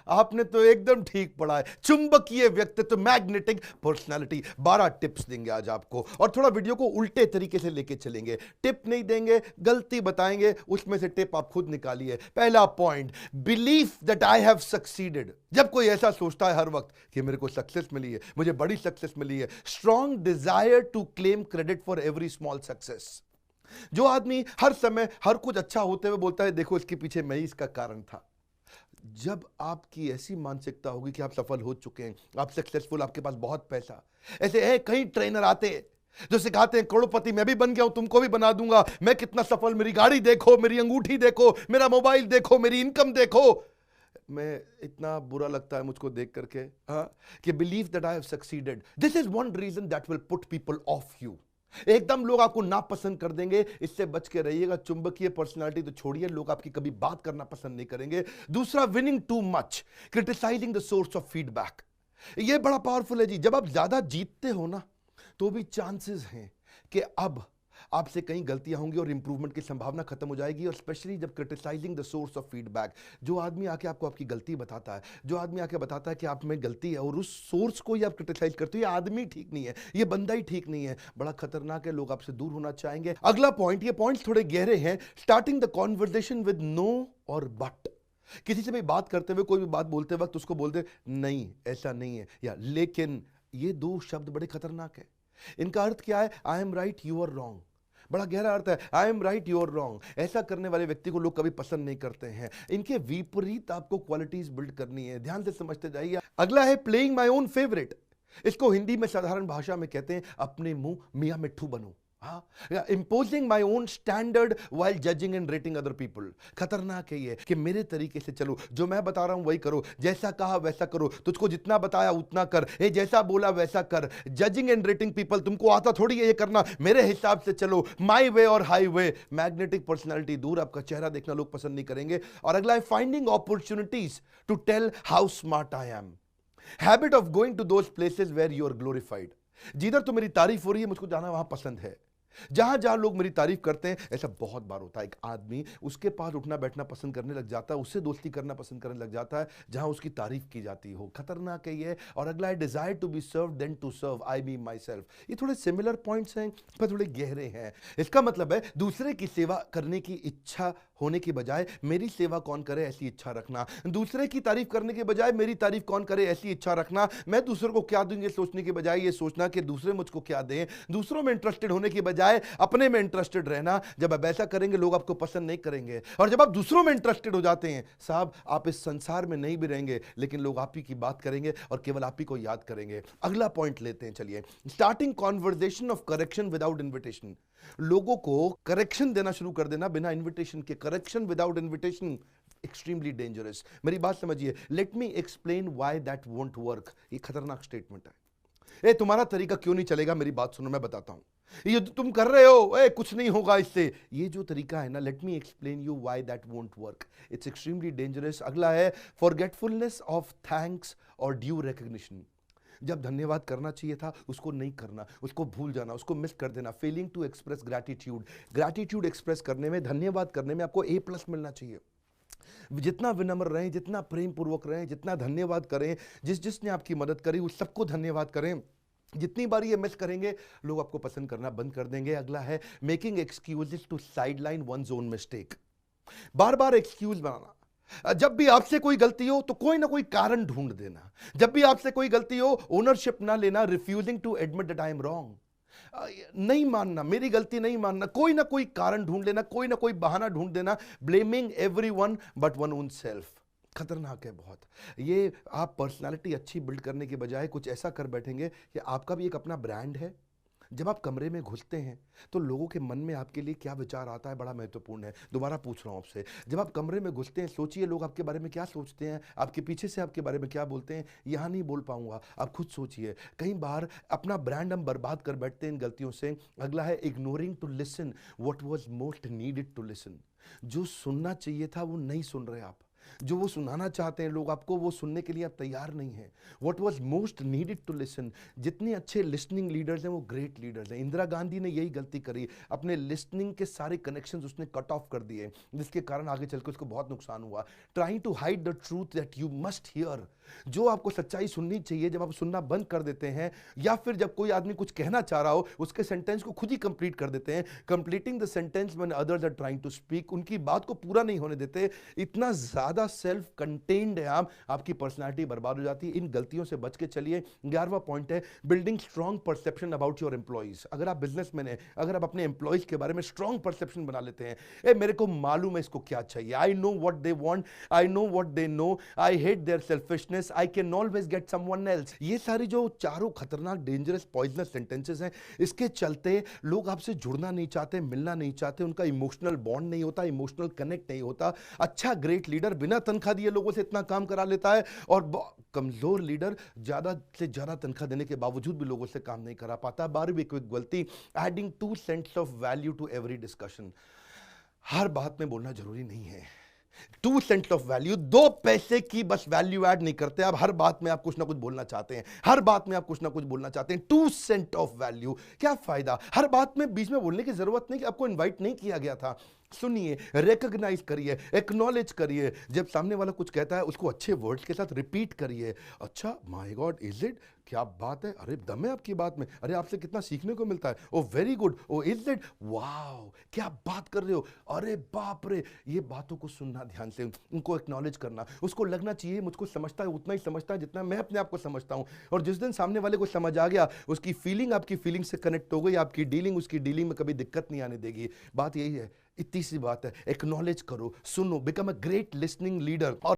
आपने तो एकदम ठीक पढ़ा है, चुंबकीय व्यक्तित्व, मैग्नेटिक पर्सनालिटी। 12 टिप्स देंगे आज आपको, और थोड़ा वीडियो को उल्टे तरीके से लेके चलेंगे। टिप नहीं देंगे, गलती बताएंगे, उसमें से टिप आप खुद निकालिए। पहला point, belief that I have succeeded. जब कोई ऐसा सोचता है हर वक्त कि मेरे को सक्सेस मिली है, मुझे बड़ी सक्सेस मिली है, strong desire to claim credit for every small success. जो आदमी हर समय हर कुछ अच्छा होते हुए बोलता है देखो इसके पीछे मैं ही इसका कारण था। जब आपकी ऐसी मानसिकता होगी कि आप सफल हो चुके हैं, आप सक्सेसफुल, आपके पास बहुत पैसा, ऐसे है कई ट्रेनर आते हैं जो सिखाते हैं करोड़पति मैं भी बन गया हूं, तुमको भी बना दूंगा, मैं कितना सफल, मेरी गाड़ी देखो, मेरी अंगूठी देखो, मेरा मोबाइल देखो, मेरी इनकम देखो। मैं इतना बुरा लगता है मुझको देख करके, हाँ, कि believe that I have succeeded, this is one reason that will put people off you. एकदम लोग आपको नापसंद कर देंगे, इससे बच के रहिएगा। चुंबकीय पर्सनालिटी तो छोड़िए, लोग आपकी कभी बात करना पसंद नहीं करेंगे। दूसरा, whining too much, criticising the source of feedback. ये बड़ा पावरफुल है जी। जब आप ज्यादा जीतते हो ना, तो भी चांसेस हैं कि अब आपसे कई गलतियां होंगी और इंप्रूवमेंट की संभावना खत्म हो जाएगी। और स्पेशली जब criticising the source of feedback, जो आदमी आके आपको आपकी गलती बताता है, जो आदमी आके बताता है कि आप में गलती है और उस सोर्स को ही आप क्रिटिसाइज करते हो, ये आदमी ठीक नहीं है, ये बंदा ही ठीक नहीं है, बड़ा खतरनाक है, लोग आपसे दूर होना चाहेंगे। अगला पॉइंट, ये पॉइंट्स थोड़े गहरे हैं, starting the conversation with no or but. किसी से भी बात करते हुए, कोई भी बात बोलते वक्त उसको बोलते नहीं, ऐसा नहीं है, या लेकिन। ये दो शब्द बड़े खतरनाक है। इनका अर्थ क्या है? I am right, you are wrong. बड़ा गहरा अर्थ है, I am right, you are wrong. ऐसा करने वाले व्यक्ति को लोग कभी पसंद नहीं करते हैं। इनके विपरीत आपको क्वालिटीज बिल्ड करनी है, ध्यान से समझते जाइए। अगला है प्लेइंग माई ओन फेवरेट। इसको हिंदी में साधारण भाषा में कहते हैं अपने मुंह मियां मिट्ठू बनो। Imposing my own standard while judging and rating other people. खतरनाक है ये कि मेरे तरीके से चलो, जो मैं बता रहा हूं वही करो, जैसा कहा वैसा करो, तुझको जितना बताया उतना कर, ये जैसा बोला वैसा कर। जजिंग एंड रेटिंग पीपल, तुमको आता थोड़ी है ये करना, मेरे हिसाब से चलो, माई वे और हाई वे। मैग्नेटिक पर्सनैलिटी दूर, आपका चेहरा देखना लोग पसंद नहीं करेंगे। और अगला है finding opportunities to tell how smart I am. Habit of going to those places where you are glorified. जिधर तो मेरी तारीफ हो रही है, मुझको जाना वहां पसंद है। जहां जहां लोग मेरी तारीफ करते हैं, ऐसा बहुत बार होता है, एक आदमी उसके पास उठना बैठना पसंद करने लग जाता है, उससे दोस्ती करना पसंद करने लग जाता है जहां उसकी तारीफ की जाती हो। खतरनाक है ये। और अगला है desire to be serve than to serve, I be myself. ये थोड़े सिमिलर पॉइंट्स हैं पर थोड़े गहरे हैं। इसका मतलब है दूसरे की सेवा करने की इच्छा होने की बजाय मेरी सेवा कौन करे ऐसी इच्छा रखना। दूसरे की तारीफ करने के बजाय मेरी तारीफ कौन करे ऐसी इच्छा रखना। मैं दूसरों को क्या दूंगे सोचने के बजाय ये सोचना कि दूसरे मुझको क्या दें। दूसरों में इंटरेस्टेड होने की बजाय अपने में इंटरेस्टेड रहना। जब आप ऐसा करेंगे लोग आपको पसंद नहीं करेंगे। और जब आप दूसरों में इंटरेस्टेड हो जाते हैं साहब, आप इस संसार में नहीं भी रहेंगे लेकिन लोग आप ही की बात करेंगे और केवल आप ही को याद करेंगे। अगला पॉइंट लेते हैं, चलिए। Starting conversation of correction without invitation. लोगों को करेक्शन देना शुरू कर देना बिना इन्विटेशन के। Correction without invitation extremely dangerous. मेरी बात समझिए, let me explain why that won't work. ये खतरनाक स्टेटमेंट है। तुम्हारा तरीका क्यों नहीं चलेगा, मेरी बात सुनो, मैं बताता हूं। ये जो तुम कर रहे हो, कुछ नहीं होगा इससे, ये जो तरीका है ना, let me explain you why that won't work, it's extremely dangerous. अगला है फॉरगेटफुलनेस ऑफ थैंक्स और ड्यू रिकग्निशन। जब धन्यवाद करना चाहिए था उसको नहीं करना, उसको भूल जाना, उसको मिस कर देना। Failing to express gratitude. Gratitude express करने में, धन्यवाद करने में आपको A+ मिलना चाहिए। जितना विनम्र रहें, जितना प्रेम पूर्वक रहें, जितना धन्यवाद करें, जिसने आपकी मदद करी उस सबको धन्यवाद करें। जितनी बार ये मिस करेंगे लोग आपको पसंद करना बंद कर देंगे। अगला है making excuses to sideline one's own mistake. बार बार एक्सक्यूज बनाना। जब भी आपसे कोई गलती हो तो कोई ना कोई कारण ढूंढ देना। जब भी आपसे कोई गलती हो ओनरशिप ना लेना। Refusing to admit that I am wrong. नहीं मानना, मेरी गलती नहीं मानना, कोई ना कोई कारण ढूंढ लेना, कोई ना कोई बहाना ढूंढ देना। Blaming everyone but one own self. खतरनाक है बहुत ये। आप पर्सनालिटी अच्छी बिल्ड करने के बजाय कुछ ऐसा कर बैठेंगे कि आपका भी एक अपना ब्रांड है। जब आप कमरे में घुसते हैं तो लोगों के मन में आपके लिए क्या विचार आता है बड़ा महत्वपूर्ण है। दोबारा पूछ रहा हूं आपसे, जब आप कमरे में घुसते हैं सोचिए लोग आपके बारे में क्या सोचते हैं, आपके पीछे से आपके बारे में क्या बोलते हैं। यहां नहीं बोल पाऊंगा, आप खुद सोचिए। कई बार अपना ब्रांड हम बर्बाद कर बैठते हैं इन गलतियों से। अगला है ignoring to listen what was most needed to listen. जो सुनना चाहिए था वो नहीं सुन रहे आप। जो वो सुनाना चाहते हैं लोग आपको, वो सुनने के लिए आप तैयार नहीं हैं। What was most needed to listen, जितने अच्छे लिसनिंग लीडर्स हैं वो ग्रेट लीडर्स हैं। इंदिरा गांधी ने यही गलती करी, अपने लिसनिंग के सारे कनेक्शंस उसने कट ऑफ कर दिए, जिसके कारण आगे चल के उसको बहुत नुकसान हुआ। Trying to hide the truth that you must hear, जो आपको सच्चाई सुननी चाहिए, जब आप सुनना बंद कर देते हैं, या फिर जब कोई आदमी कुछ कहना चाह रहा हो उसके सेंटेंस को खुद ही कंप्लीट कर देते हैं, completing the sentence when others are trying to speak, उनकी बात को पूरा नहीं होने देते, इतना ज्यादा सेल्फ कंटेन्ड है आप, आपकी पर्सनालिटी बर्बाद हो जाती है। इन गलतियों से बच के चलिए। 11वां पॉइंट है building strong perception about your employees. अगर आप बिजनेसमैन हैं, अगर आप अपने एम्प्लॉइज के बारे में स्ट्रॉन्ग परसेप्शन बना लेते हैं, ए मेरे को मालूम है इसको क्या चाहिए, I know what they want, I know what they know, I hate their selfishness, I can always get someone else. ये सारी जो चारों खतरनाक डेंजरस पॉइजनस सेंटेंसेस हैं, इसके चलते लोग आपसे जुड़ना नहीं चाहते, मिलना नहीं चाहते, उनका इमोशनल बॉन्ड नहीं होता, इमोशनल कनेक्ट नहीं होता। अच्छा ग्रेट लीडर बिना तनख्वाह दिए लोगों से इतना काम करा लेता है, और कमजोर लीडर ज्यादा से ज्यादा तनख्वाह देने के बावजूद भी लोगों से काम नहीं करा पाता। 12वीं क्विक गलती, adding 2 cents of value to every discussion. हर बात में बोलना जरूरी नहीं है। 2 सेंट्स ऑफ वैल्यू, 2 पैसे की बस वैल्यू ऐड नहीं करते आप, हर बात में आप कुछ ना कुछ बोलना चाहते हैं, हर बात में आप कुछ ना कुछ बोलना चाहते हैं। 2 सेंट ऑफ वैल्यू, क्या फायदा हर बात में बीच में बोलने की जरूरत नहीं कि आपको इनवाइट नहीं किया गया था। सुनिए, रिकॉग्नाइज करिए, एक्नॉलेज करिए, जब सामने वाला कुछ कहता है उसको अच्छे वर्ड्स के साथ रिपीट करिए। अच्छा, माय गॉड, इज इट, क्या बात है, अरे दम है आपकी बात में, अरे आपसे कितना सीखने को मिलता है, oh very good, oh is it, wow क्या बात कर रहे हो, अरे बाप रे। ये बातों को सुनना ध्यान से, उनको एक्नॉलेज करना, उसको लगना चाहिए मुझको समझता है, उतना ही समझता है जितना मैं अपने आप को समझता हूं। और जिस दिन सामने वाले को समझ आ गया, उसकी फीलिंग आपकी फीलिंग से कनेक्ट हो गई, आपकी डीलिंग उसकी डीलिंग में कभी दिक्कत नहीं आने देगी। बात यही है, इतनी सी बात है, एक्नॉलेज करो, सुनो, become a great listening leader. और